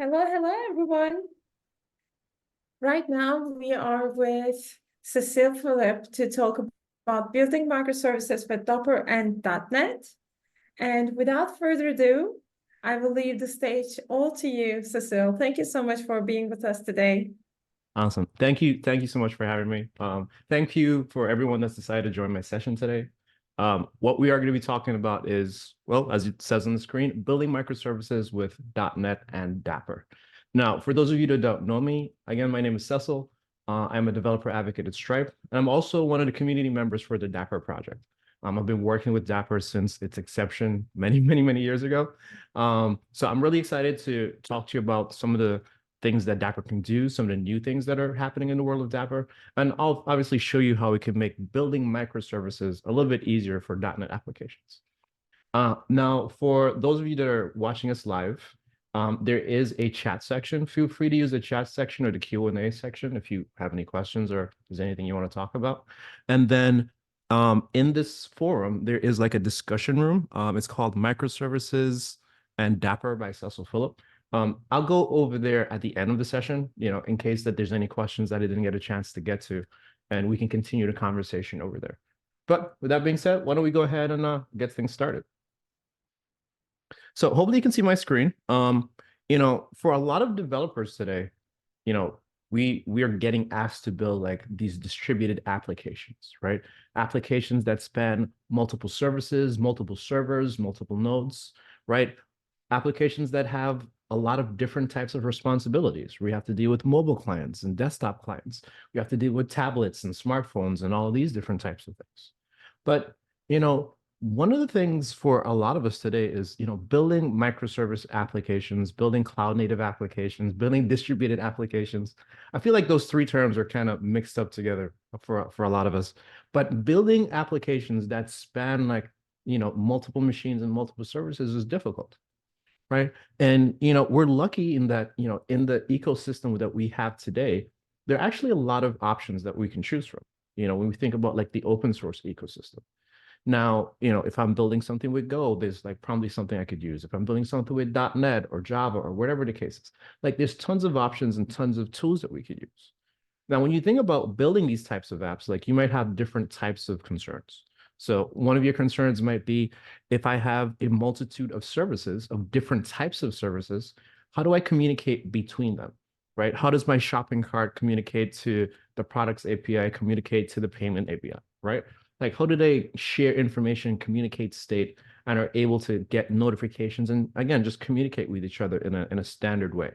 Hello, hello, everyone. Right now, we are with Cecil Phillip to talk about building microservices with Dapr and .NET. And without further ado, I will leave the stage all to you, Cecil. Thank you so much for being with us today. Awesome. Thank you. Thank you so much for having me. Thank you for everyone that's decided to join my session today. What we are going to be talking about is, well, as it says on the screen, building microservices with .NET and Dapr. Now, for those of you that don't know me, again, my name is Cecil. I'm a developer advocate at Stripe, and I'm also one of the community members for the Dapr project. I've been working with Dapr since its inception many years ago. So I'm really excited to talk to you about some of the things that Dapr can do, some of the new things that are happening in the world of Dapr. And I'll obviously show you how we can make building microservices a little bit easier for .NET applications. Now, for those of you that are watching us live, there is a chat section. Feel free to use the chat section or the Q&A section if you have any questions or there's anything you want to talk about. And then in this forum, there is like a discussion room. It's called Microservices and Dapr by Cecil Phillip. I'll go over there at the end of the session, in case that there's any questions that I didn't get a chance to get to, and we can continue the conversation over there. But with that being said, why don't we go ahead and get things started? So hopefully you can see my screen. For a lot of developers today, you know, we are getting asked to build like these distributed applications, right? Applications that span multiple services, multiple servers, multiple nodes, right? Applications that have a lot of different types of responsibilities. We have to deal with mobile clients and desktop clients. We have to deal with tablets and smartphones and all of these different types of things. But, one of the things for a lot of us today is, building microservice applications, building cloud native applications, building distributed applications. I feel like those three terms are kind of mixed up together for a lot of us. But building applications that span like, multiple machines and multiple services is difficult, right? And, we're lucky in that, in the ecosystem that we have today, there are actually a lot of options that we can choose from. When we think about like the open source ecosystem. Now, if I'm building something with Go, there's like probably something I could use. If I'm building something with .NET or Java or whatever the case is, like there's tons of options and tons of tools that we could use. Now, when you think about building these types of apps, like you might have different types of concerns. So one of your concerns might be if I have a multitude of services, of different types of services, how do I communicate between them, right? How does my shopping cart communicate to the products API, communicate to the payment API, right? Like how do they share information, communicate state, and are able to get notifications and again, just communicate with each other in a standard way.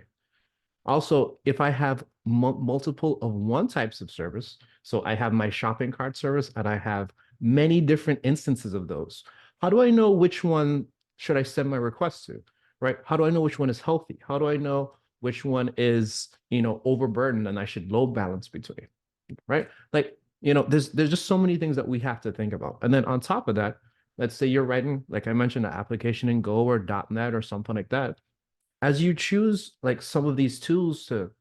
Also, if I have multiple of one types of service, so I have my shopping cart service and I have many different instances of those, how do I know which one should I send my request to, right? How do I know which one is healthy? How do I know which one is, overburdened and I should load balance between, right? Like, there's just so many things that we have to think about. And then on top of that, let's say you're writing, like I mentioned, an application in Go or .NET or something like that as you choose like some of these tools to,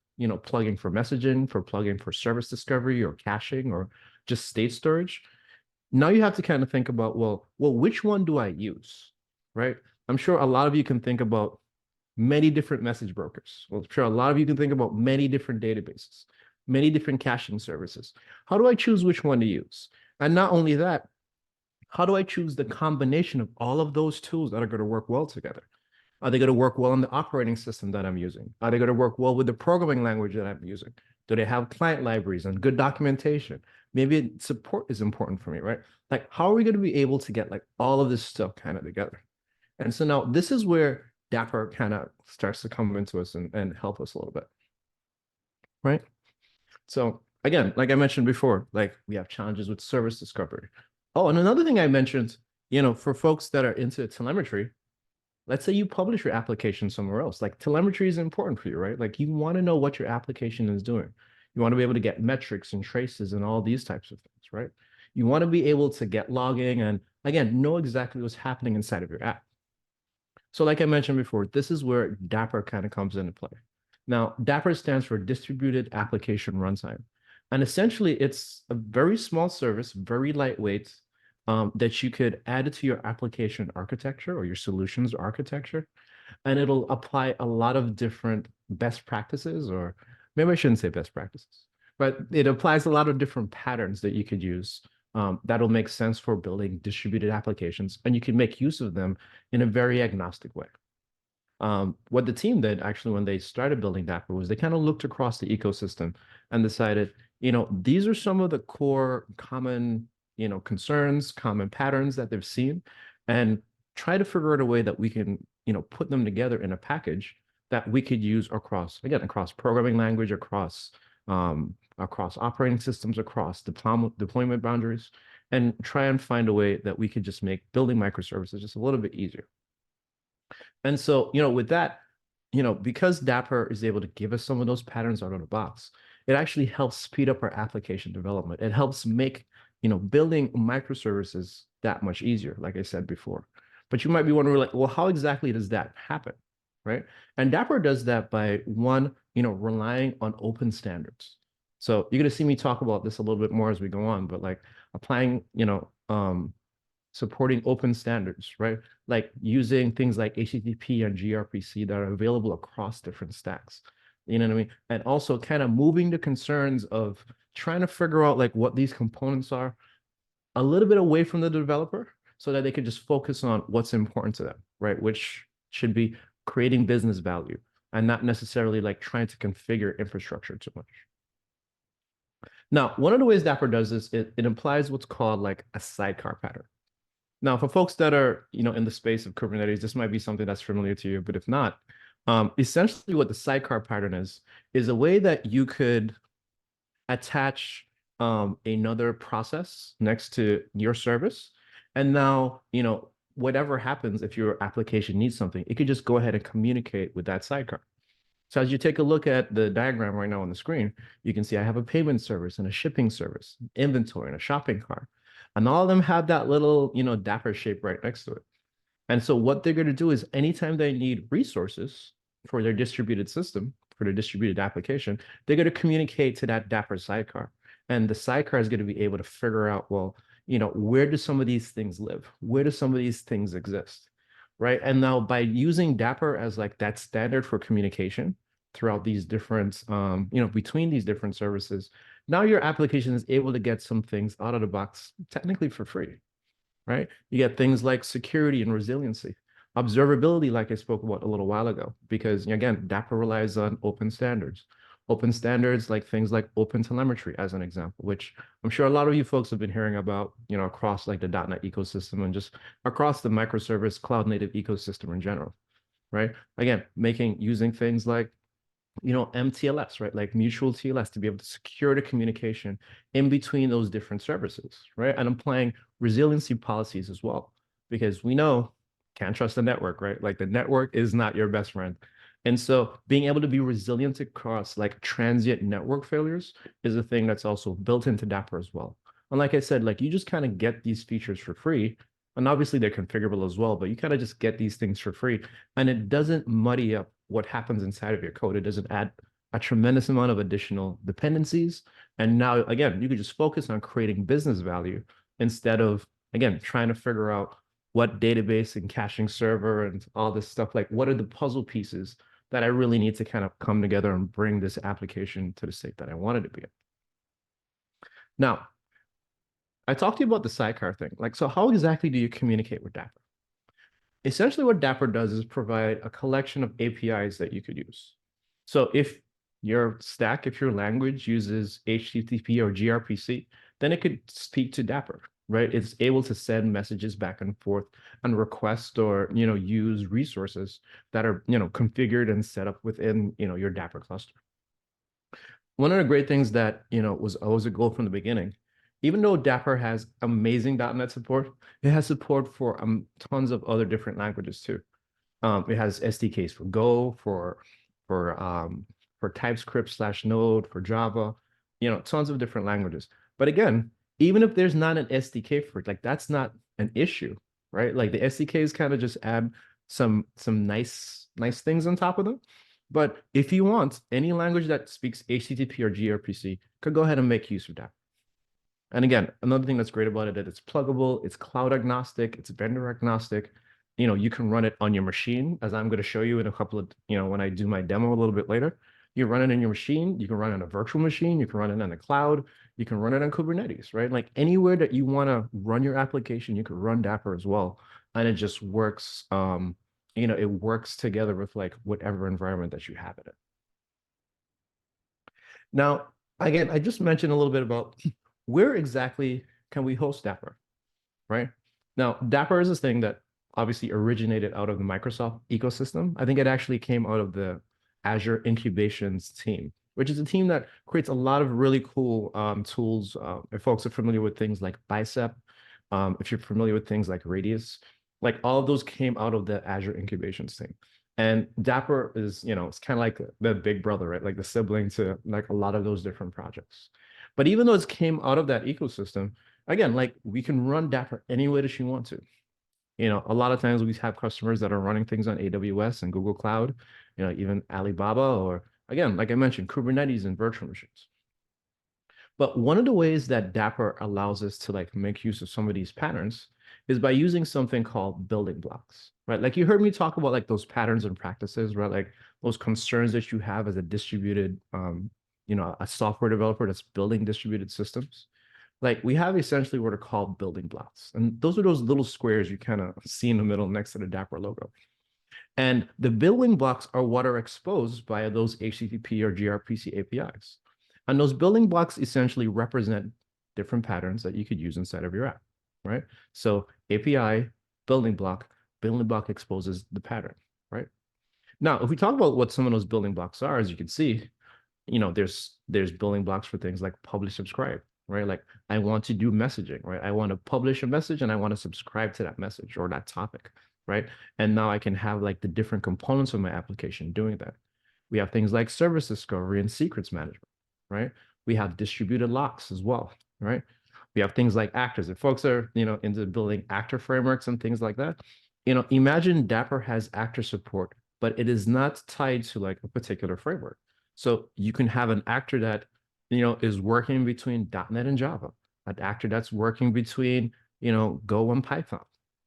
plug in for messaging, for plugin for service discovery or caching or just state storage, now you have to kind of think about, well, which one do I use, right? I'm sure a lot of you can think about many different message brokers. Well, I'm sure a lot of you can think about many different databases, many different caching services. How do I choose which one to use? And not only that, how do I choose the combination of all of those tools that are going to work well together? Are they going to work well on the operating system that I'm using? Are they going to work well with the programming language that I'm using? Do they have client libraries and good documentation? Maybe support is important for me, right? Like, how are we going to be able to get like all of this stuff kind of together? And so now this is where Dapr kind of starts to come into us and help us a little bit, right? So again, like I mentioned before, like we have challenges with service discovery. Oh, and another thing I mentioned, for folks that are into telemetry, let's say you publish your application somewhere else. Like telemetry is important for you, right? Like you want to know what your application is doing. You want to be able to get metrics and traces and all these types of things, right? You want to be able to get logging and again, know exactly what's happening inside of your app. So like I mentioned before, this is where Dapr kind of comes into play. Now, Dapr stands for Distributed Application Runtime. And essentially, it's a very small service, very lightweight, that you could add to your application architecture or your solutions architecture. and it'll apply a lot of different best practices, or maybe I shouldn't say best practices, but it applies a lot of different patterns that you could use that'll make sense for building distributed applications, and you can make use of them in a very agnostic way. What the team did actually when they started building Dapr was they kind of looked across the ecosystem and decided, these are some of the core common, concerns, common patterns that they've seen, and try to figure out a way that we can, put them together in a package that we could use across, again, across programming language, across operating systems, across deployment boundaries, and try and find a way that we could just make building microservices just a little bit easier. And so, with that, because Dapr is able to give us some of those patterns out of the box, it actually helps speed up our application development. It helps make, building microservices that much easier, like I said before. But you might be wondering, like, well, how exactly does that happen, right? And Dapr does that by, one, relying on open standards. So you're going to see me talk about this a little bit more as we go on, but like applying, supporting open standards, right? Like using things like HTTP and gRPC that are available across different stacks. You know what I mean? And also kind of moving the concerns of trying to figure out like what these components are a little bit away from the developer so that they can just focus on what's important to them, right? Which should be creating business value and not necessarily like trying to configure infrastructure too much. Now, one of the ways Dapr does this, it implies what's called like a sidecar pattern. Now, for folks that are, in the space of Kubernetes, this might be something that's familiar to you, but if not, essentially what the sidecar pattern is a way that you could attach another process next to your service. And now, whatever happens, if your application needs something, it could just go ahead and communicate with that sidecar. So as you take a look at the diagram right now on the screen, you can see I have a payment service and a shipping service, inventory and a shopping cart. And all of them have that little, Dapr shape right next to it. And so what they're going to do is anytime they need resources for their distributed system, for their distributed application, they're going to communicate to that Dapr sidecar. And the sidecar is going to be able to figure out, well, where do some of these things live? Where do some of these things exist? Right. And now by using Dapr as like that standard for communication throughout these different, between these different services, now your application is able to get some things out of the box technically for free, right? You get things like security and resiliency, observability, like I spoke about a little while ago, because again, Dapr relies on open standards. Open standards like things like open telemetry, as an example, which I'm sure a lot of you folks have been hearing about, across like the .NET ecosystem and just across the microservice cloud native ecosystem in general, right? Again, using things like MTLS, right? Like mutual TLS to be able to secure the communication in between those different services, right? And applying resiliency policies as well, because we know can't trust the network, right? Like the network is not your best friend. And so being able to be resilient across like transient network failures is a thing that's also built into Dapr as well. And like I said, like you just kind of get these features for free. And obviously they're configurable as well, but you kind of just get these things for free. And it doesn't muddy up what happens inside of your code. It doesn't add a tremendous amount of additional dependencies. And now, again, you can just focus on creating business value instead of, again, trying to figure out what database and caching server and all this stuff, like what are the puzzle pieces that I really need to kind of come together and bring this application to the state that I want it to be in. Now, I talked to you about the sidecar thing. Like, so how exactly do you communicate with Dapr? Essentially, what Dapr does is provide a collection of APIs that you could use. So if your stack, if your language uses HTTP or gRPC, then it could speak to Dapr, right? It's able to send messages back and forth and request or, use resources that are, configured and set up within, your Dapr cluster. One of the great things that, was always a goal from the beginning, even though Dapr has amazing .NET support, it has support for tons of other different languages too. It has SDKs for Go, for TypeScript / Node, for Java, tons of different languages. But again, even if there's not an SDK for it, like that's not an issue, right? Like the SDKs kind of just add some nice things on top of them. But if you want, any language that speaks HTTP or gRPC could go ahead and make use of that. And again, another thing that's great about it is it's pluggable, it's cloud agnostic, it's vendor agnostic. you can run it on your machine, as I'm going to show you in a couple of, when I do my demo a little bit later. You run it in your machine, you can run it on a virtual machine, you can run it on the cloud, you can run it on Kubernetes, right? Like anywhere that you want to run your application, you can run Dapr as well. And it just works, it works together with like whatever environment that you have it in. Now, again, I just mentioned a little bit about where exactly can we host Dapr, right? Now, Dapr is this thing that obviously originated out of the Microsoft ecosystem. I think it actually came out of the Azure Incubations team, which is a team that creates a lot of really cool tools. If folks are familiar with things like Bicep, if you're familiar with things like Radius, like all of those came out of the Azure Incubations team. And Dapr is, it's kind of like the big brother, right? Like the sibling to like a lot of those different projects. But even though it came out of that ecosystem, again, like we can run Dapr any way that you want to. A lot of times we have customers that are running things on AWS and Google Cloud, even Alibaba, or again, like I mentioned, Kubernetes and virtual machines. But one of the ways that Dapr allows us to like make use of some of these patterns is by using something called building blocks, right? Like you heard me talk about like those patterns and practices, right? Like those concerns that you have as a distributed, a software developer that's building distributed systems. Like we have essentially what are called building blocks. And those are those little squares you kind of see in the middle next to the Dapr logo. And the building blocks are what are exposed by those HTTP or gRPC APIs. And those building blocks essentially represent different patterns that you could use inside of your app, right? So API, building block exposes the pattern, right? Now, if we talk about what some of those building blocks are, as you can see, there's building blocks for things like publish, subscribe, right? Like I want to do messaging, right? I want to publish a message and I want to subscribe to that message or that topic, right? And now I can have like the different components of my application doing that. We have things like service discovery and secrets management, right? We have distributed locks as well, right? We have things like actors. If folks are, into building actor frameworks and things like that, imagine Dapr has actor support, but it is not tied to like a particular framework. So you can have an actor that, is working between .NET and Java, an actor that's working between, Go and Python.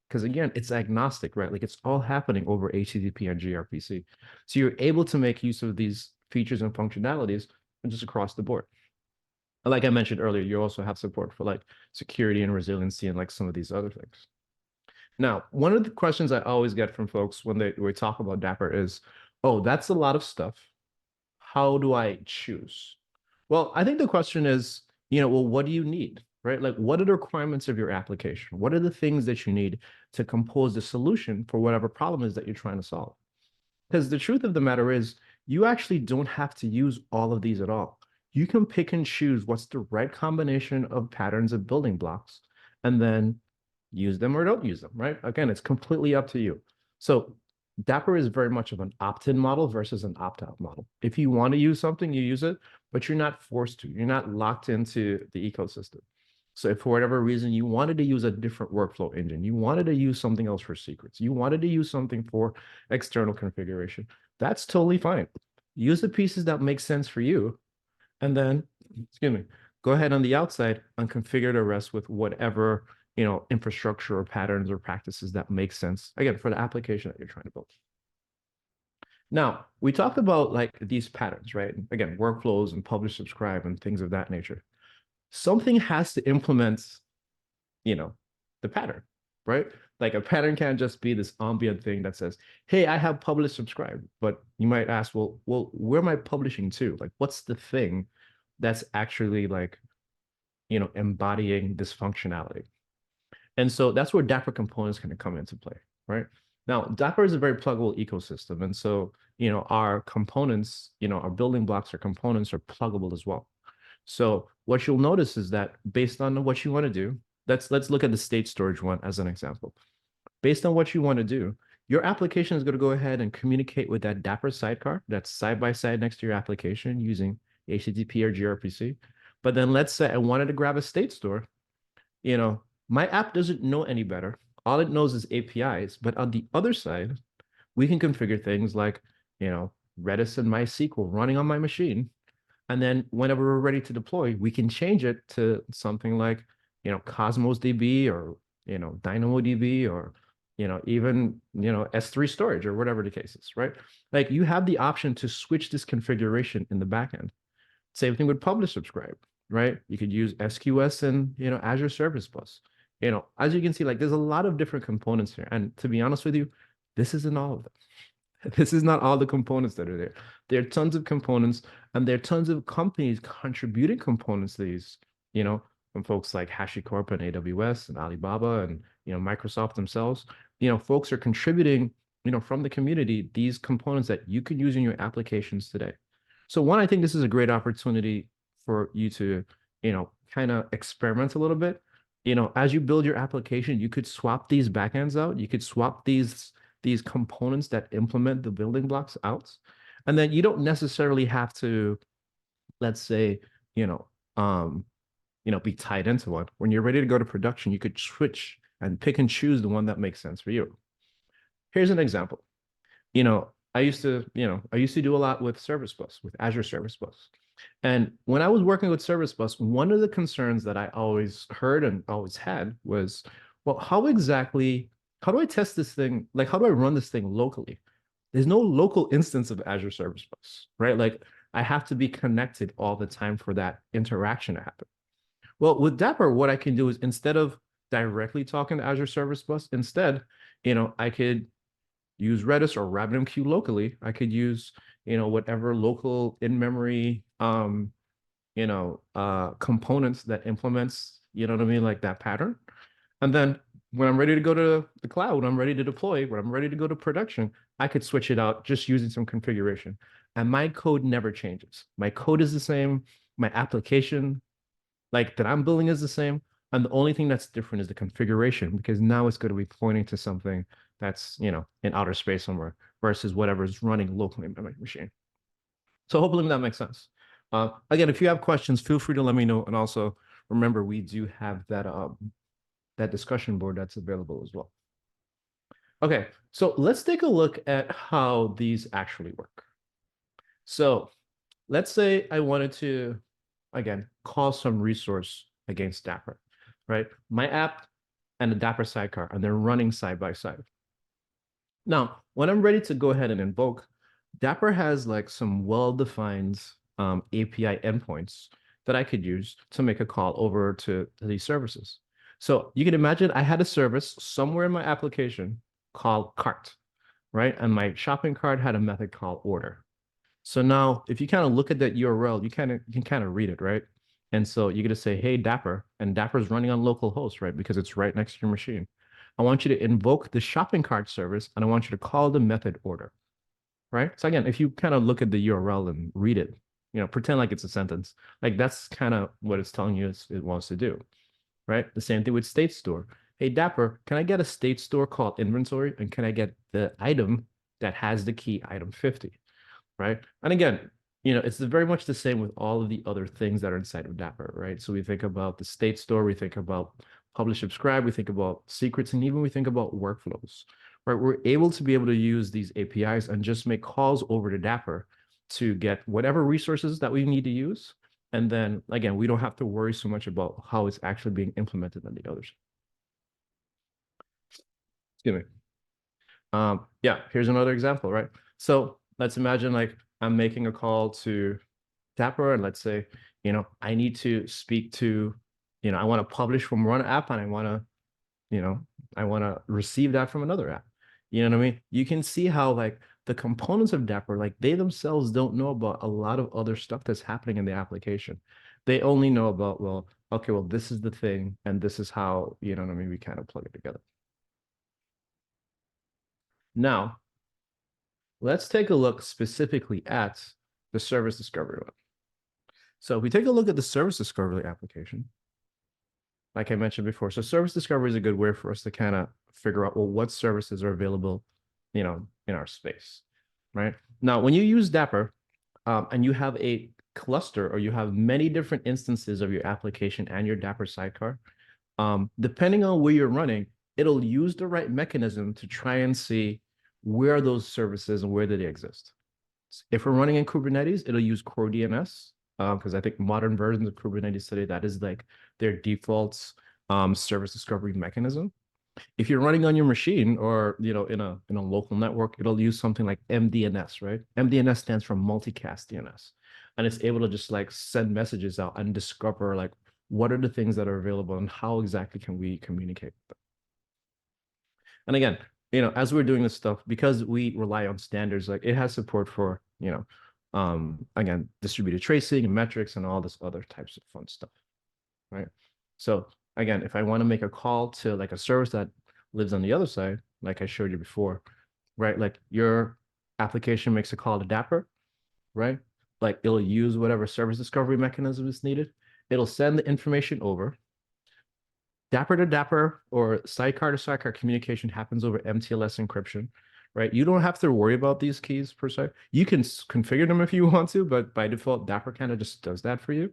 Because again, it's agnostic, right? Like it's all happening over HTTP and gRPC. So you're able to make use of these features and functionalities just across the board. Like I mentioned earlier, you also have support for like security and resiliency and like some of these other things. Now, one of the questions I always get from folks when we talk about Dapr is, oh, that's a lot of stuff. How do I choose? Well, I think the question is, well, what do you need, right? Like, what are the requirements of your application? What are the things that you need to compose the solution for whatever problem is that you're trying to solve? Because the truth of the matter is, you actually don't have to use all of these at all. You can pick and choose what's the right combination of patterns of building blocks and then use them or don't use them, right? Again, it's completely up to you. So Dapr is very much of an opt-in model versus an opt-out model. If you want to use something, you use it, but you're not forced to. You're not locked into the ecosystem. So if for whatever reason you wanted to use a different workflow engine, you wanted to use something else for secrets, you wanted to use something for external configuration, that's totally fine. Use the pieces that make sense for you, and then, excuse me, go ahead on the outside and configure the rest with whatever infrastructure or patterns or practices that make sense, again, for the application that you're trying to build. Now, we talked about like these patterns, right? Again, workflows and publish, subscribe and things of that nature. Something has to implement, the pattern, right? Like a pattern can't just be this ambient thing that says, hey, I have publish, subscribe. But you might ask, well, where am I publishing to? Like, what's the thing that's actually like, embodying this functionality? And so that's where Dapr components can come into play, right? Now, Dapr is a very pluggable ecosystem. And so, our components, our building blocks or components are pluggable as well. So what you'll notice is that based on what you want to do, let's look at the state storage one as an example. Based on what you want to do, your application is going to go ahead and communicate with that Dapr sidecar that's side by side next to your application using HTTP or gRPC. But then let's say I wanted to grab a state store, my app doesn't know any better. All it knows is APIs. But on the other side, we can configure things like, Redis and MySQL running on my machine. And then whenever we're ready to deploy, we can change it to something like, Cosmos DB or, DynamoDB or, even, S3 storage or whatever the case is, right? Like you have the option to switch this configuration in the backend. Same thing with publish subscribe, right? You could use SQS and, Azure Service Bus. As you can see, like there's a lot of different components here. And to be honest with you, this isn't all of them. This is not all the components that are there. There are tons of components, and there are tons of companies contributing components to these, from folks like HashiCorp and AWS and Alibaba and, Microsoft themselves. Folks are contributing, from the community, these components that you can use in your applications today. So one, I think this is a great opportunity for you to, kind of experiment a little bit. As you build your application, you could swap these backends out. You could swap these components that implement the building blocks out. And then you don't necessarily have to, let's say, be tied into one. When you're ready to go to production, you could switch and pick and choose the one that makes sense for you. Here's an example. I used to do a lot with Service Bus, with Azure Service Bus. And when I was working with Service Bus, one of the concerns that I always heard and always had was, well, how do I test this thing? Like, how do I run this thing locally? There's no local instance of Azure Service Bus, right? Like, I have to be connected all the time for that interaction to happen. Well, with Dapr, what I can do is instead of directly talking to Azure Service Bus, instead, I could use Redis or RabbitMQ locally. I could use, whatever local in-memory, components that implements, what I mean, like that pattern. And then when I'm ready to go to the cloud, when I'm ready to deploy, when I'm ready to go to production, I could switch it out just using some configuration. And my code never changes. My code is the same. My application, like that I'm building, is the same. And the only thing that's different is the configuration, because now it's going to be pointing to something that's, in outer space somewhere versus whatever's running locally in my machine. So hopefully that makes sense. Again, if you have questions, feel free to let me know. And also remember, we do have that discussion board that's available as well. Okay, so let's take a look at how these actually work. So let's say I wanted to, again, call some resource against Dapr, right? My app and the Dapr sidecar, and they're running side by side. Now, when I'm ready to go ahead and invoke, Dapr has like some well-defined API endpoints that I could use to make a call over to these services. So you can imagine I had a service somewhere in my application called cart, right? And my shopping cart had a method called order. So now if you kind of look at that URL, you can kind of read it, right? And so you're going to say, hey, Dapr, and Dapr is running on localhost, right? Because it's right next to your machine. I want you to invoke the shopping cart service, and I want you to call the method order, right? So again, if you kind of look at the URL and read it, pretend like it's a sentence, like that's kind of what it's telling you it wants to do, right? The same thing with state store. Hey, Dapr, can I get a state store called inventory? And can I get the item that has the key item 50, right? And again, it's very much the same with all of the other things that are inside of Dapr, right? So we think about the state store, we think about publish subscribe, we think about secrets, and even we think about workflows, right? We're able to use these APIs and just make calls over to Dapr to get whatever resources that we need to use. And then again, we don't have to worry so much about how it's actually being implemented on the others. Excuse me. Yeah, here's another example, right? So let's imagine like I'm making a call to Dapr, and let's say, I need to speak to, I want to publish from one app, and I want to receive that from another app. You know what I mean? You can see how like the components of Dapr, like they themselves don't know about a lot of other stuff that's happening in the application. They only know about, well, okay, well, this is the thing, and this is how, we kind of plug it together. Now, let's take a look specifically at the service discovery one. So if we take a look at the service discovery application, like I mentioned before, so service discovery is a good way for us to kind of figure out, well, what services are available, in our space, right? Now, when you use Dapr and you have a cluster, or you have many different instances of your application and your Dapr sidecar, depending on where you're running, it'll use the right mechanism to try and see where are those services and where do they exist. If we're running in Kubernetes, it'll use core DNS, because I think modern versions of Kubernetes today, that is like their default service discovery mechanism. If you're running on your machine or in a local network, it'll use something like MDNS, right? MDNS stands for multicast DNS. And it's able to just like send messages out and discover like what are the things that are available and how exactly can we communicate with them. And again, as we're doing this stuff, because we rely on standards, like it has support for, again, distributed tracing and metrics and all this other types of fun stuff, right? So again, if I want to make a call to like a service that lives on the other side, like I showed you before, right? Like your application makes a call to Dapr, right? Like it'll use whatever service discovery mechanism is needed. It'll send the information over. Dapr to Dapr or sidecar to sidecar communication happens over MTLS encryption, right? You don't have to worry about these keys per se. You can configure them if you want to, but by default, Dapr kind of just does that for you.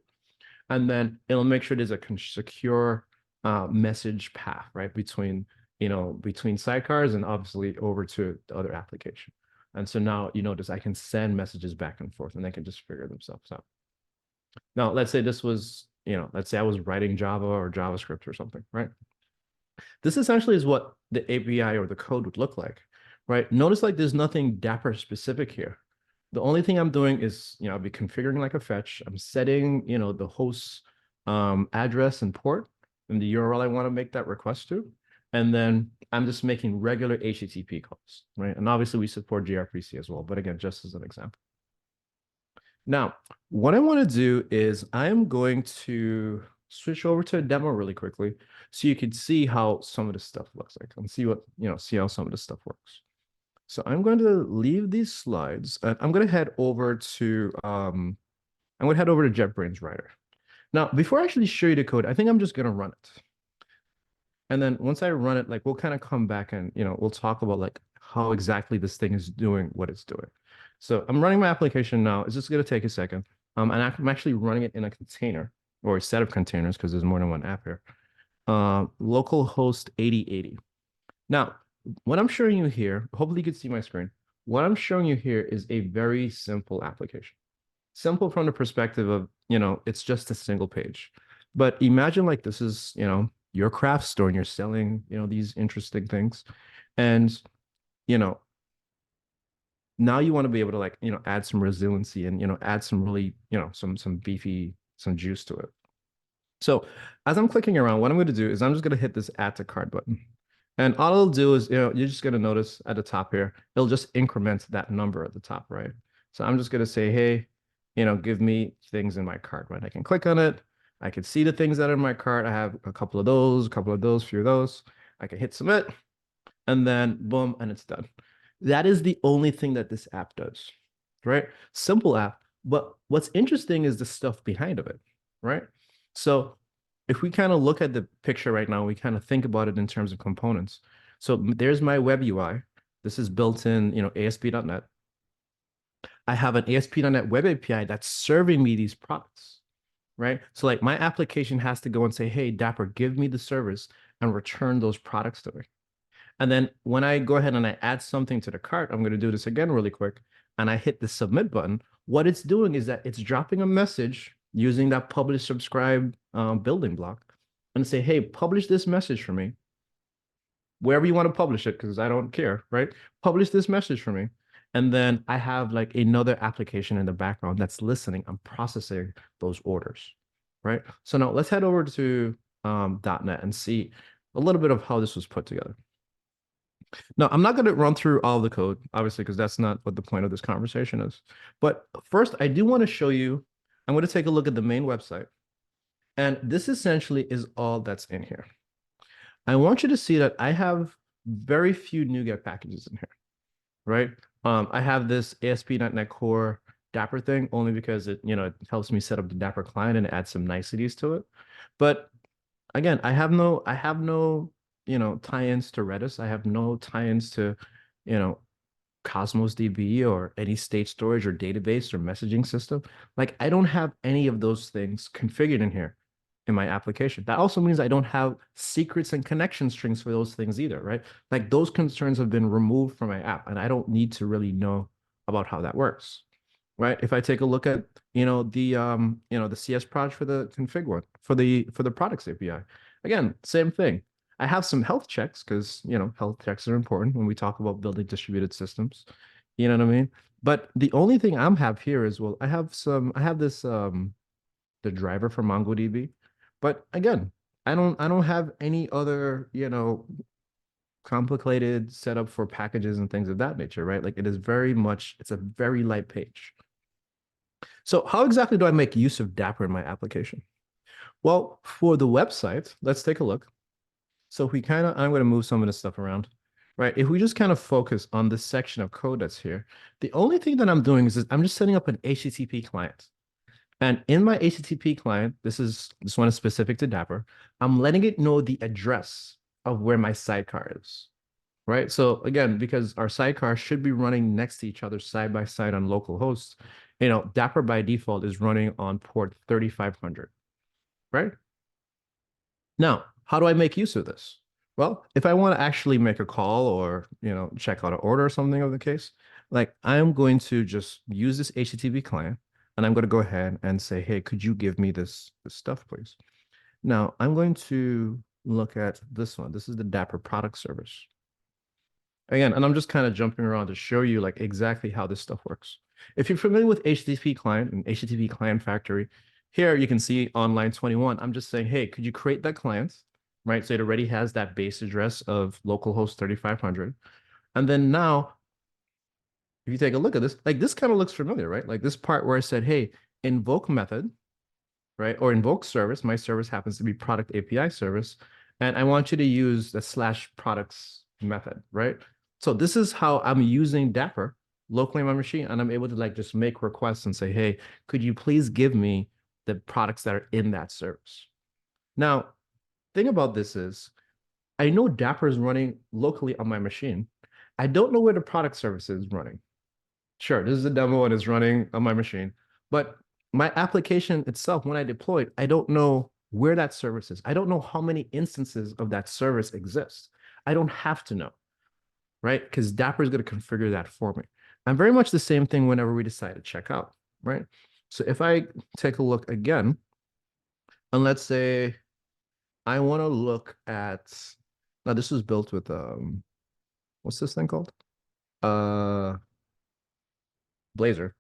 And then it'll make sure there's a secure message path, right? Between sidecars and obviously over to the other application. And so now you notice I can send messages back and forth and they can just figure themselves out. Now, let's say this was, let's say I was writing Java or JavaScript or something, right? This essentially is what the API or the code would look like, right? Notice like there's nothing Dapr specific here. The only thing I'm doing is, I'll be configuring like a fetch. I'm setting, the host address and port and the URL I want to make that request to. And then I'm just making regular HTTP calls, right? And obviously we support gRPC as well, but again, just as an example. Now, what I want to do is I am going to switch over to a demo really quickly so you can see how some of this stuff looks like and see see how some of this stuff works. So I'm going to leave these slides and I'm going to head over to JetBrains Writer. Now, before I actually show you the code, I think I'm just going to run it. And then once I run it, like we'll kind of come back and we'll talk about like how exactly this thing is doing what it's doing. So I'm running my application now. It's just going to take a second. And I'm actually running it in a container or a set of containers because there's more than one app here. Localhost 8080. Now, what I'm showing you here, hopefully you can see my screen. What I'm showing you here is a very simple application. Simple from the perspective of, it's just a single page. But imagine like this is, your craft store and you're selling, these interesting things. And, now you want to be able to like, add some resiliency and, add some really, some beefy, some juice to it. So as I'm clicking around, what I'm going to do is I'm just going to hit this add to cart button. And all it'll do is, you're just going to notice at the top here, it'll just increment that number at the top, right? So I'm just going to say, hey, give me things in my cart, right? I can click on it. I can see the things that are in my cart. I have a couple of those, few of those. I can hit submit and then boom, and it's done. That is the only thing that this app does, right? Simple app. But what's interesting is the stuff behind of it, right? So if we kind of look at the picture right now, we kind of think about it in terms of components. So there's my web UI. This is built in, ASP.NET. I have an ASP.NET web API that's serving me these products, right? So like my application has to go and say, hey, Dapr, give me the service and return those products to me. And then when I go ahead and I add something to the cart, I'm going to do this again really quick, and I hit the submit button. What it's doing is that it's dropping a message using that publish subscribe building block and say, hey, publish this message for me. Wherever you want to publish it, because I don't care, right? Publish this message for me. And then I have like another application in the background that's listening. I'm processing those orders, right? So now let's head over to .NET and see a little bit of how this was put together. Now, I'm not going to run through all the code, obviously, because that's not what the point of this conversation is. But first, I do want to show you, I'm going to take a look at the main website. And this essentially is all that's in here. I want you to see that I have very few NuGet packages in here, right? I have this ASP.NET Core Dapr thing only because it helps me set up the Dapr client and add some niceties to it. But again, I have no tie-ins to Redis. I have no tie-ins to, Cosmos DB or any state storage or database or messaging system. Like I don't have any of those things configured in here in my application. That also means I don't have secrets and connection strings for those things either, right? Like those concerns have been removed from my app and I don't need to really know about how that works, right? If I take a look at, the CS project for the config one, for the products API, again, same thing. I have some health checks because, health checks are important when we talk about building distributed systems. You know what I mean? But the only thing I'm have here is, well, I have this, the driver for MongoDB. But again, I don't have any other, complicated setup for packages and things of that nature, right? Like it's a very light page. So how exactly do I make use of Dapr in my application? Well, for the website, let's take a look. So if we I'm going to move some of this stuff around, right? If we just kind of focus on this section of code that's here, the only thing that I'm doing is I'm just setting up an HTTP client. And in my HTTP client, this one is specific to Dapr. I'm letting it know the address of where my sidecar is, right? So again, because our sidecar should be running next to each other side by side on local hosts, Dapr by default is running on port 3500, right? Now, how do I make use of this? Well, if I want to actually make a call or, check out an order or something of the case, like I'm going to just use this HTTP client and I'm going to go ahead and say, hey, could you give me this stuff, please? Now, I'm going to look at this one. This is the Dapr product service. Again, and I'm just kind of jumping around to show you like exactly how this stuff works. If you're familiar with HTTP client and HTTP client factory, here you can see on line 21, I'm just saying, hey, could you create that client, right? So it already has that base address of localhost 3500. And then now, if you take a look at this, like this kind of looks familiar, right? Like this part where I said, hey, invoke method, right? Or invoke service. My service happens to be product API service. And I want you to use the slash products method, right? So this is how I'm using Dapr locally on my machine. And I'm able to like just make requests and say, hey, could you please give me the products that are in that service? Now, thing about this is I know Dapr is running locally on my machine. I don't know where the product service is running. Sure, this is a demo and it's running on my machine, but my application itself, when I deploy it, I don't know where that service is. I don't know how many instances of that service exist. I don't have to know, right? Because Dapr is going to configure that for me. And very much the same thing whenever we decide to check out, right? So if I take a look again, and let's say I want to look at, now this was built with, what's this thing called? Blazor.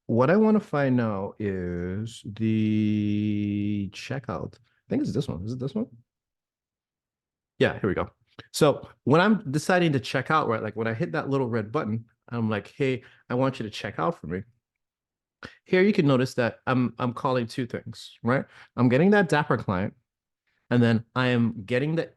What I want to find now is the checkout. I think it's this one. Is it this one? Yeah, here we go. So when I'm deciding to check out, right, like when I hit that little red button, I'm like, hey, I want you to check out for me. Here you can notice that I'm calling two things, right? I'm getting that Dapr client, and then I am getting the,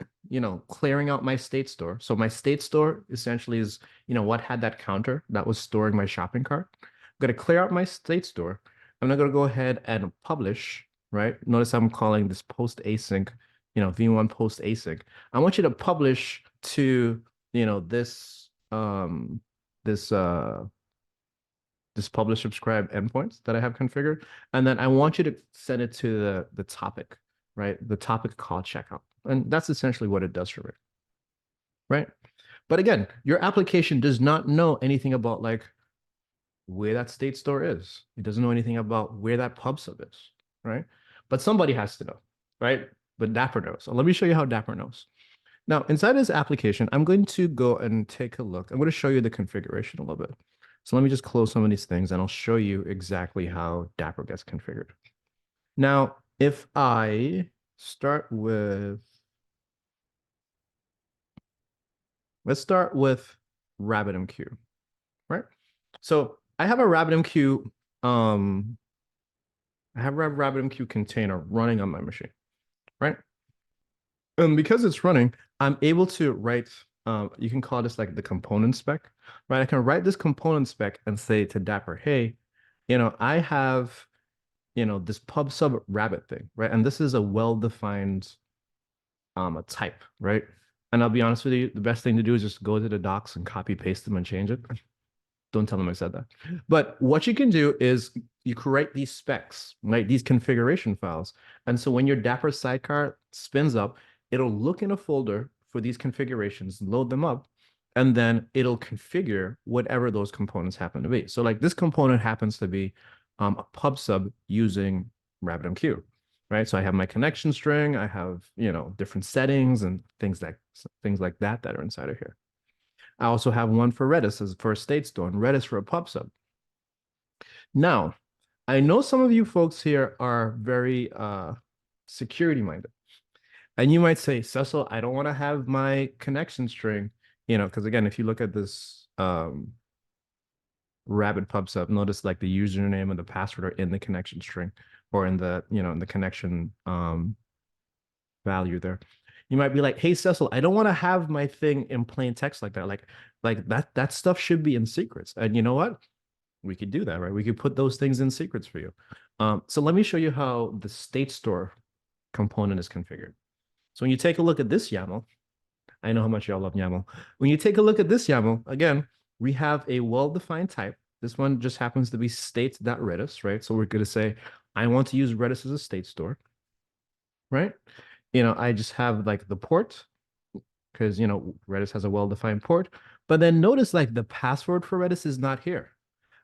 clearing out my state store. So my state store essentially is, what had that counter that was storing my shopping cart. I'm going to clear out my state store. I'm going to go ahead and publish, right? Notice I'm calling this post async, v1 post async. I want you to publish to, this, this publish subscribe endpoints that I have configured. And then I want you to send it to the topic, right? The topic called checkout. And that's essentially what it does for me, right? But again, your application does not know anything about like where that state store is. It doesn't know anything about where that pub sub is, right? But somebody has to know, right? But Dapr knows. So let me show you how Dapr knows. Now, inside this application, I'm going to go and take a look. I'm going to show you the configuration a little bit. So let me just close some of these things and I'll show you exactly how Dapr gets configured. Now, if I start with, let's start with RabbitMQ, right? So I have a RabbitMQ, I have a RabbitMQ container running on my machine, right? And because it's running, I'm able to write, you can call this like the component spec, right? I can write this component spec and say to Dapr, hey, I have, this pub sub rabbit thing, right? And this is a well-defined a type, right? And I'll be honest with you, the best thing to do is just go to the docs and copy paste them and change it. Don't tell them I said that. But what you can do is you create these specs, right? These configuration files. And so when your Dapr sidecar spins up, it'll look in a folder for these configurations, load them up, and then it'll configure whatever those components happen to be. So like this component happens to be a pub sub using RabbitMQ. right? So I have my connection string, I have, different settings and things like that are inside of here. I also have one for Redis as for a state store and Redis for a pub sub. Now, I know some of you folks here are very security minded. And you might say, Cecil, I don't want to have my connection string, because again, if you look at this Rabbit pub sub, notice like the username and the password are in the connection string or in the, in the connection value there. You might be like, hey, Cecil, I don't want to have my thing in plain text like that. Like that stuff should be in secrets. And you know what? We could do that, right? We could put those things in secrets for you. So let me show you how the state store component is configured. So when you take a look at this YAML, I know how much y'all love YAML. When you take a look at this YAML, again, we have a well-defined type. This one just happens to be state.redis, right? So we're going to say, I want to use Redis as a state store, right? I just have like the port because, Redis has a well-defined port. But then notice like the password for Redis is not here.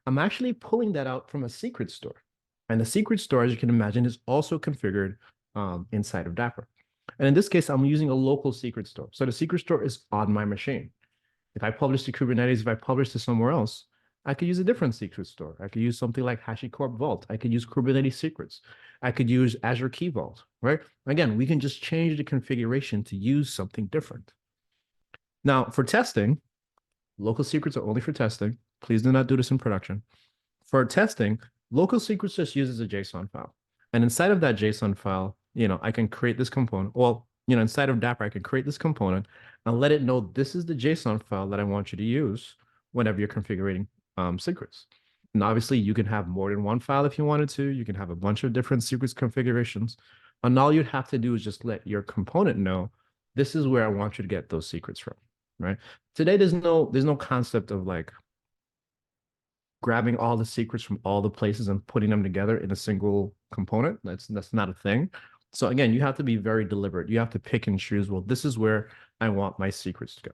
I'm actually pulling that out from a secret store. And the secret store, as you can imagine, is also configured inside of Dapr. And in this case, I'm using a local secret store. So the secret store is on my machine. If I publish to Kubernetes, if I publish to somewhere else, I could use a different secret store. I could use something like HashiCorp Vault. I could use Kubernetes secrets. I could use Azure Key Vault, right? Again, we can just change the configuration to use something different. Now, for testing, local secrets are only for testing. Please do not do this in production. For testing, local secrets just uses a JSON file. And inside of that JSON file, I can create this component. Well, inside of Dapr, I can create this component and let it know this is the JSON file that I want you to use whenever you're configuring secrets. And obviously, you can have more than one file if you wanted to. You can have a bunch of different secrets configurations. And all you'd have to do is just let your component know this is where I want you to get those secrets from, right? Today, there's no concept of like grabbing all the secrets from all the places and putting them together in a single component. That's not a thing. So again, you have to be very deliberate. You have to pick and choose, well, this is where I want my secrets to go,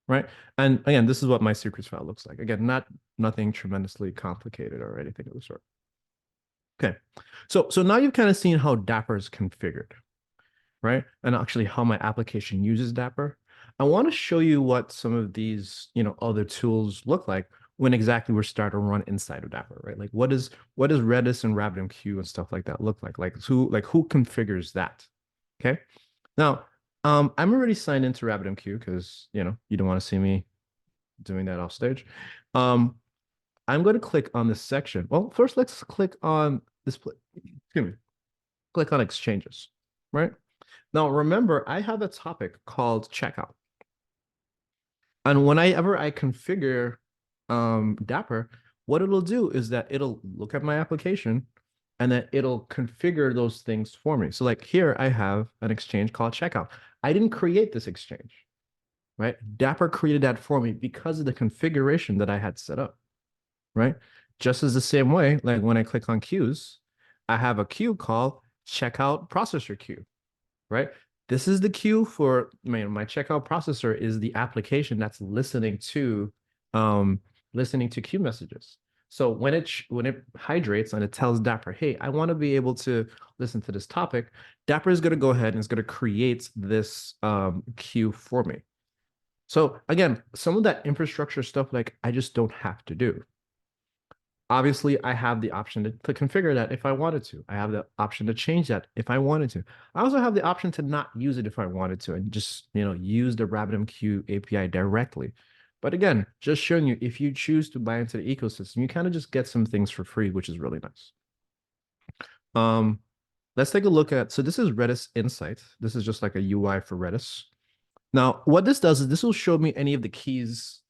right? And again, this is what my secrets file looks like. Again, nothing tremendously complicated or anything of the sort. Okay, so now you've kind of seen how Dapr is configured, right? And actually how my application uses Dapr. I want to show you what some of these, other tools look like when exactly we're starting to run inside of Dapr, right? Like what does Redis and RabbitMQ and stuff like that look like? Like who configures that? Okay. Now, I'm already signed into RabbitMQ because you don't want to see me doing that off stage. I'm going to click on this section. Well, first let's click on this. Excuse me. Click on exchanges, right? Now remember, I have a topic called checkout. And whenever I configure Dapr, what it'll do is that it'll look at my application and then it'll configure those things for me. So like here, I have an exchange called checkout. I didn't create this exchange, right? Dapr created that for me because of the configuration that I had set up, right? Just as the same way, like when I click on queues, I have a queue called checkout processor queue, right? This is the queue for my checkout processor is the application that's listening to queue messages. So when it hydrates and it tells Dapr, hey, I want to be able to listen to this topic, Dapr is going to go ahead and it's going to create this queue for me. So again, some of that infrastructure stuff, like I just don't have to do. Obviously, I have the option to configure that if I wanted to. I have the option to change that if I wanted to. I also have the option to not use it if I wanted to and just, use the RabbitMQ API directly. But again, just showing you, if you choose to buy into the ecosystem, you kind of just get some things for free, which is really nice. Let's take a look at, so this is Redis Insight. This is just like a UI for Redis. Now, what this does is this will show me any of the keys,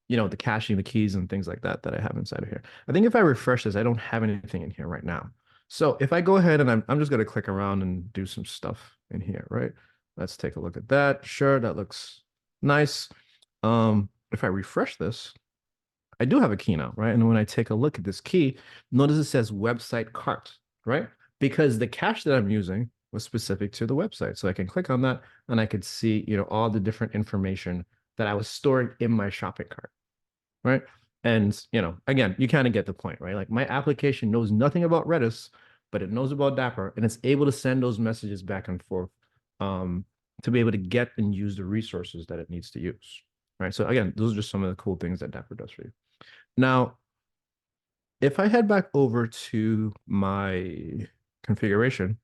the caching, the keys and things like that I have inside of here. I think if I refresh this, I don't have anything in here right now. So if I go ahead and I'm just going to click around and do some stuff in here, right? Let's take a look at that. Sure, that looks nice. If I refresh this, I do have a key now, right? And when I take a look at this key, notice it says website cart, right? Because the cache that I'm using was specific to the website. So I can click on that and I could see, all the different information that I was storing in my shopping cart, right? And, again, you kind of get the point, right? Like my application knows nothing about Redis, but it knows about Dapr and it's able to send those messages back and forth to be able to get and use the resources that it needs to use. Right. So again, those are just some of the cool things that Dapr does for you. Now, if I head back over to my configuration,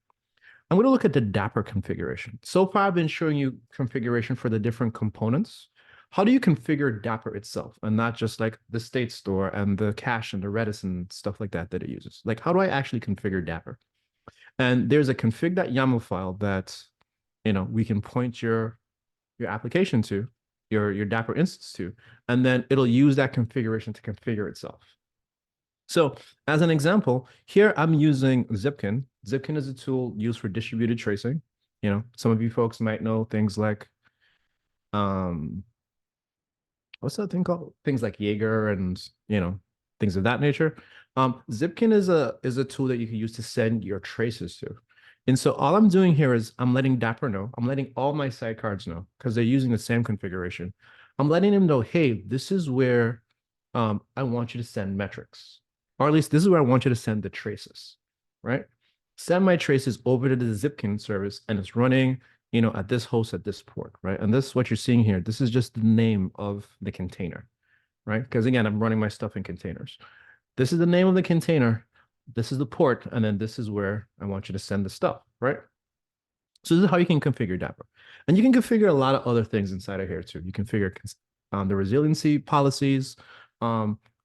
I'm going to look at the Dapr configuration. So far, I've been showing you configuration for the different components. How do you configure Dapr itself and not just like the state store and the cache and the Redis and stuff like that that it uses? Like, how do I actually configure Dapr? And there's a config.yaml file that, we can point your application to, your Dapr instance to, and then it'll use that configuration to configure itself. So as an example, here I'm using Zipkin. Zipkin is a tool used for distributed tracing. Some of you folks might know things like, what's that thing called? Things like Jaeger and, things of that nature. Zipkin is a tool that you can use to send your traces to. And so all I'm doing here is I'm letting Dapr know, I'm letting all my sidecards know because they're using the same configuration. I'm letting them know, hey, this is where I want you to send metrics. Or at least this is where I want you to send the traces, right? Send my traces over to the Zipkin service and it's running, at this host at this port, right? And this is what you're seeing here. This is just the name of the container, right? Because again, I'm running my stuff in containers. This is the name of the container. This is the port. And then this is where I want you to send the stuff, right? So this is how you can configure Dapr. And you can configure a lot of other things inside of here too. You configure the resiliency policies.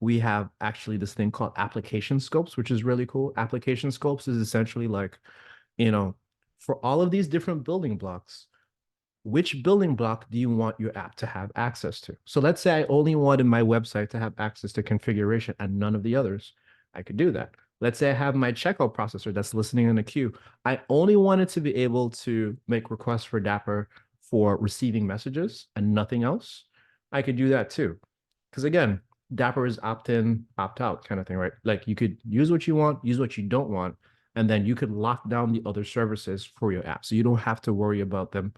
We have actually this thing called application scopes, which is really cool. Application scopes is essentially like, for all of these different building blocks, which building block do you want your app to have access to? So let's say I only wanted my website to have access to configuration and none of the others. I could do that. Let's say I have my checkout processor that's listening in the queue. I only wanted to be able to make requests for Dapr for receiving messages and nothing else. I could do that too. Because again, Dapr is opt-in, opt-out kind of thing, right? Like you could use what you want, use what you don't want, and then you could lock down the other services for your app. So you don't have to worry about them,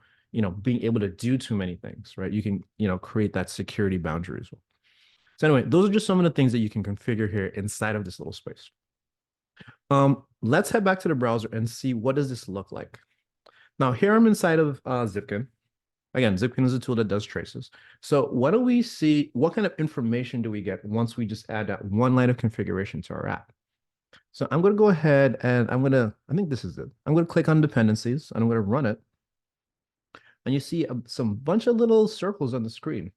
being able to do too many things, right? You can, create that security boundary as well. So anyway, those are just some of the things that you can configure here inside of this little space. Let's head back to the browser and see what does this look like. Now here I'm inside of Zipkin. Again, Zipkin is a tool that does traces. So what do we see? What kind of information do we get once we just add that one line of configuration to our app? So I'm going to go ahead and I think this is it. I'm going to click on dependencies and I'm going to run it. And you see some bunch of little circles on the screen.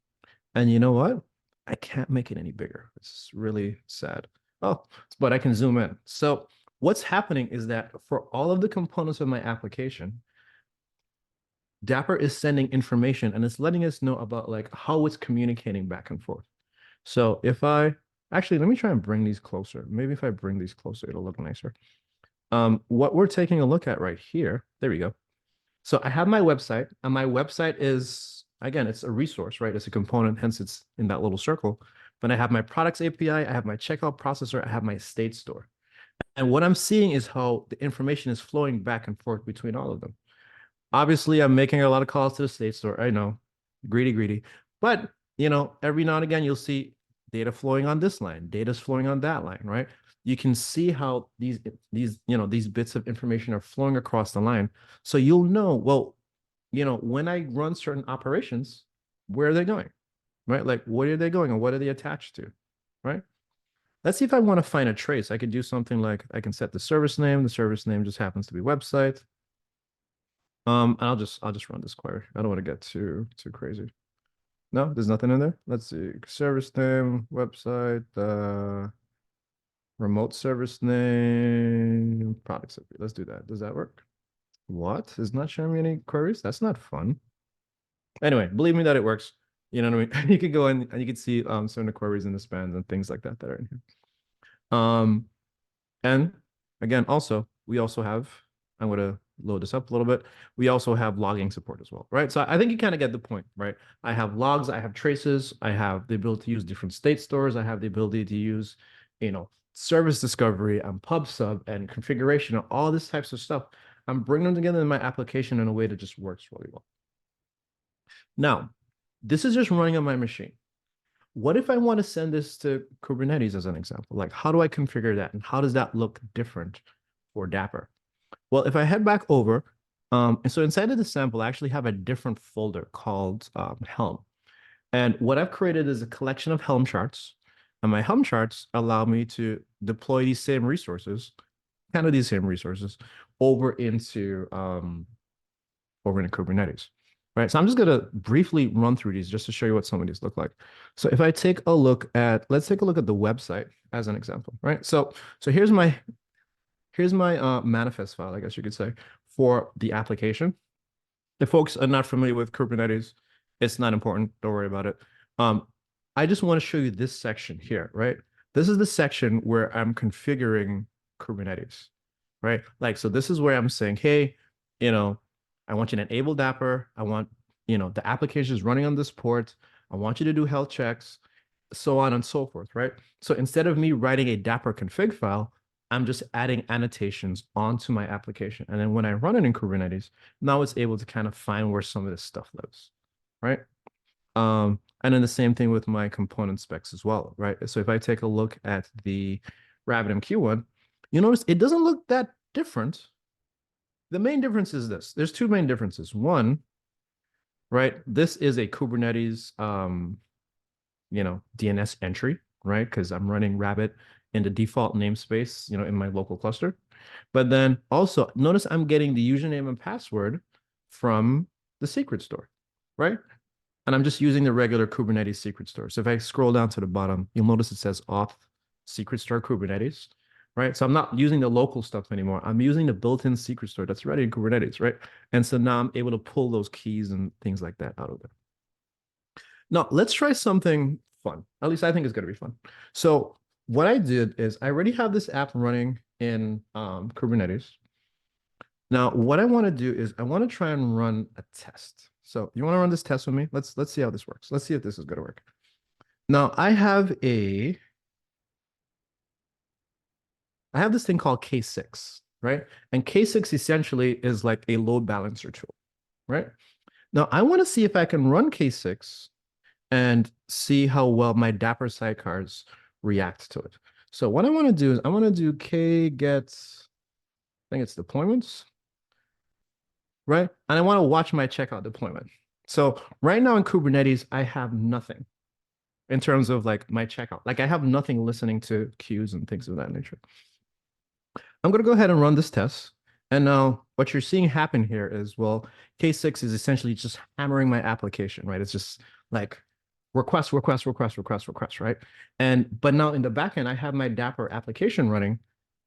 And you know what? I can't make it any bigger. It's really sad. Oh, but I can zoom in. So what's happening is that for all of the components of my application, Dapr is sending information and it's letting us know about like how it's communicating back and forth. So if let me try and bring these closer. Maybe if I bring these closer, it'll look nicer. What we're taking a look at right here, there we go. So I have my website and my website is, again, it's a resource, right? It's a component, hence it's in that little circle. But I have my products API, I have my checkout processor, I have my state store. And what I'm seeing is how the information is flowing back and forth between all of them. Obviously, I'm making a lot of calls to the state store. I know, greedy. But, every now and again, you'll see data flowing on this line, data's flowing on that line, right? You can see how these bits of information are flowing across the line. So you'll know, well, when I run certain operations, where are they going, right? Like, where are they going and what are they attached to, right? Let's see if I want to find a trace. I could do something like I can set the service name. The service name just happens to be website. I'll just run this query. I don't want to get too crazy. No, there's nothing in there. Let's see. Service name, website, remote service name, products. Let's do that. Does that work? What? It's not showing me any queries? That's not fun. Anyway, believe me that it works. You know what I mean? You can go in and you can see some of the queries and the spans and things like that that are in here. And again, we also have, I'm going to load this up a little bit. We also have logging support as well, right? So I think you kind of get the point, right? I have logs, I have traces, I have the ability to use different state stores, I have the ability to use, service discovery and pub sub and configuration and all this types of stuff. I'm bringing them together in my application in a way that just works really well. Now, this is just running on my machine. What if I want to send this to Kubernetes as an example? Like, how do I configure that? And how does that look different for Dapr. Well, if I head back over, and so inside of the sample, I actually have a different folder called Helm. And what I've created is a collection of Helm charts. And my Helm charts allow me to deploy these same resources, kind of these same resources, over into Kubernetes. Right. So I'm just going to briefly run through these just to show you what some of these look like. So if I take a look at, let's take a look at the website as an example, right? So here's my manifest file, I guess you could say, for the application. If folks are not familiar with Kubernetes, it's not important. Don't worry about it. I just want to show you this section here, right? This is the section where I'm configuring Kubernetes, right? Like, so this is where I'm saying, hey, I want you to enable Dapr. I want, the application is running on this port. I want you to do health checks, so on and so forth, right? So instead of me writing a Dapr config file, I'm just adding annotations onto my application. And then when I run it in Kubernetes, now it's able to kind of find where some of this stuff lives, right? And then the same thing with my component specs as well, right? So if I take a look at the RabbitMQ one, you notice it doesn't look that different. The main difference is this. There's two main differences. One, right? This is a Kubernetes, DNS entry, right? Because I'm running Rabbit in the default namespace, in my local cluster. But then also notice I'm getting the username and password from the secret store, right? And I'm just using the regular Kubernetes secret store. So if I scroll down to the bottom, you'll notice it says auth secret store Kubernetes, right? So I'm not using the local stuff anymore. I'm using the built-in secret store that's already in Kubernetes, right? And so now I'm able to pull those keys and things like that out of there. Now, let's try something fun. At least I think it's going to be fun. So what I did is I already have this app running in Kubernetes. Now, what I want to do is I want to try and run a test. So you want to run this test with me? Let's see how this works. Let's see if this is going to work. Now, I have this thing called K6, right? And K6 essentially is like a load balancer tool, right? Now, I want to see if I can run K6 and see how well my Dapr sidecars react to it. So what I want to do is I want to do kget, I think it's deployments, right? And I want to watch my checkout deployment. So right now in Kubernetes, I have nothing in terms of like my checkout. Like I have nothing listening to queues and things of that nature. I'm going to go ahead and run this test. And now what you're seeing happen here is, well, K6 is essentially just hammering my application, right? It's just like request, right? But now in the backend, I have my Dapr application running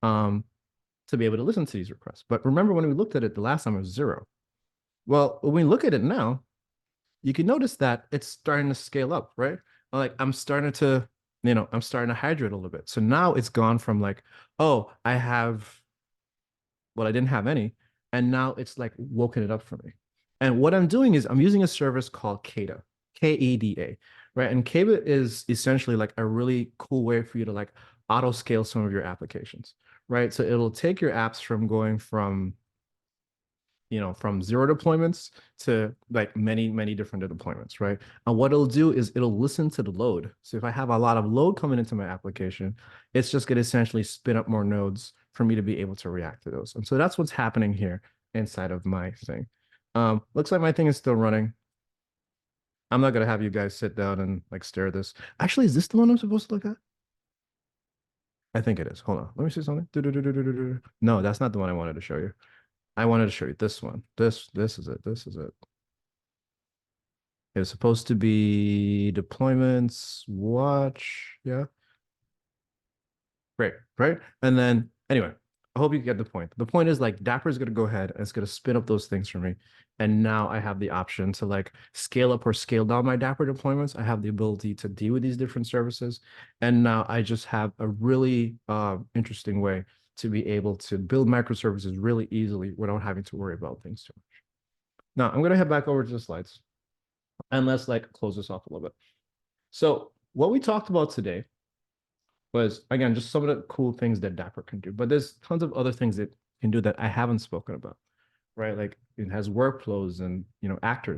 to be able to listen to these requests. But remember when we looked at it the last time, it was 0. Well, when we look at it now, you can notice that it's starting to scale up, right? Like I'm starting to hydrate a little bit. So now it's gone from like, oh, I didn't have any. And now it's like woken it up for me. And what I'm doing is I'm using a service called Kada, Keda, right? And Kada is essentially like a really cool way for you to like auto scale some of your applications, right? So it'll take your apps from going from 0 deployments to like many different deployments, right? And what it'll do is it'll listen to the load. So if I have a lot of load coming into my application, it's just going to essentially spin up more nodes for me to be able to react to those. And so that's what's happening here inside of my thing. Looks like my thing is still running. I'm not going to have you guys sit down and like stare at this. Actually, is this the one I'm supposed to look at? I think it is. Hold on. Let me see something. No, that's not the one I wanted to show you. I wanted to show you this one. This is it. This is it. It's supposed to be deployments, watch. Yeah. Great, right? And then anyway, I hope you get the point. The point is like Dapr is going to go ahead and it's going to spin up those things for me. And now I have the option to like scale up or scale down my Dapr deployments. I have the ability to deal with these different services. And now I just have a really interesting way to be able to build microservices really easily without having to worry about things too much. Now I'm going to head back over to the slides and let's like close this off a little bit. So what we talked about today was, again, just some of the cool things that Dapr can do, but there's tons of other things it can do that I haven't spoken about, right? Like it has workflows and, actor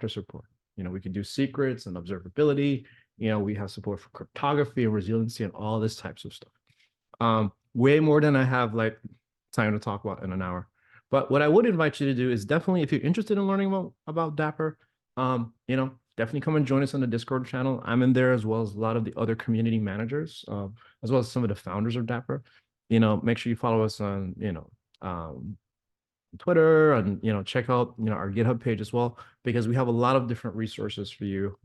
support. We can do secrets and observability. We have support for cryptography and resiliency and all this types of stuff. Way more than I have like time to talk about in an hour. But what I would invite you to do is definitely, if you're interested in learning about Dapr, you know, definitely come and join us on the Discord channel. I'm in there as well as a lot of the other community managers, as well as some of the founders of Dapr. You know, make sure you follow us on, you know, Twitter, and, you know, check out, you know, our GitHub page as well, because we have a lot of different resources for you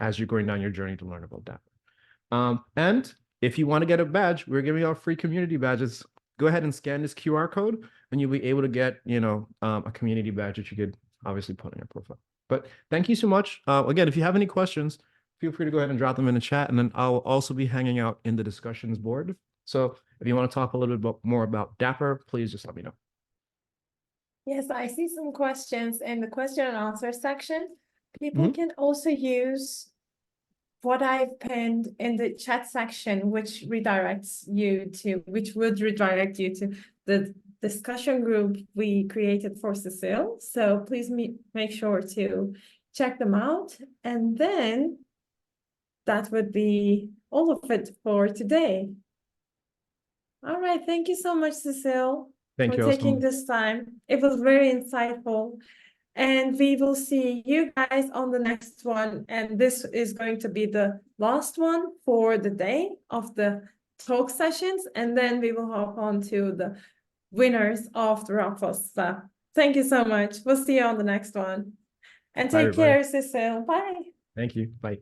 as you're going down your journey to learn about Dapr. And if you want to get a badge, we're giving out free community badges. Go ahead and scan this QR code and you'll be able to get, you know, a community badge that you could obviously put on your profile. But thank you so much. Again, if you have any questions, feel free to go ahead and drop them in the chat, and then I'll also be hanging out in the discussions board. So if you want to talk a little bit more about Dapr, please just let me know. Yes, I see some questions in the question and answer section. People can also use what I've pinned in the chat section, which would redirect you to the discussion group we created for Cecil. So please make sure to check them out. And then that would be all of it for today. All right, thank you so much, Cecil, Thank you for taking this time. It was very insightful. And we will see you guys on the next one. And this is going to be the last one for the day of the talk sessions. And then we will hop on to the winners of the raffles. So thank you so much. We'll see you on the next one. And take care, Cecil. Bye. Thank you. Bye.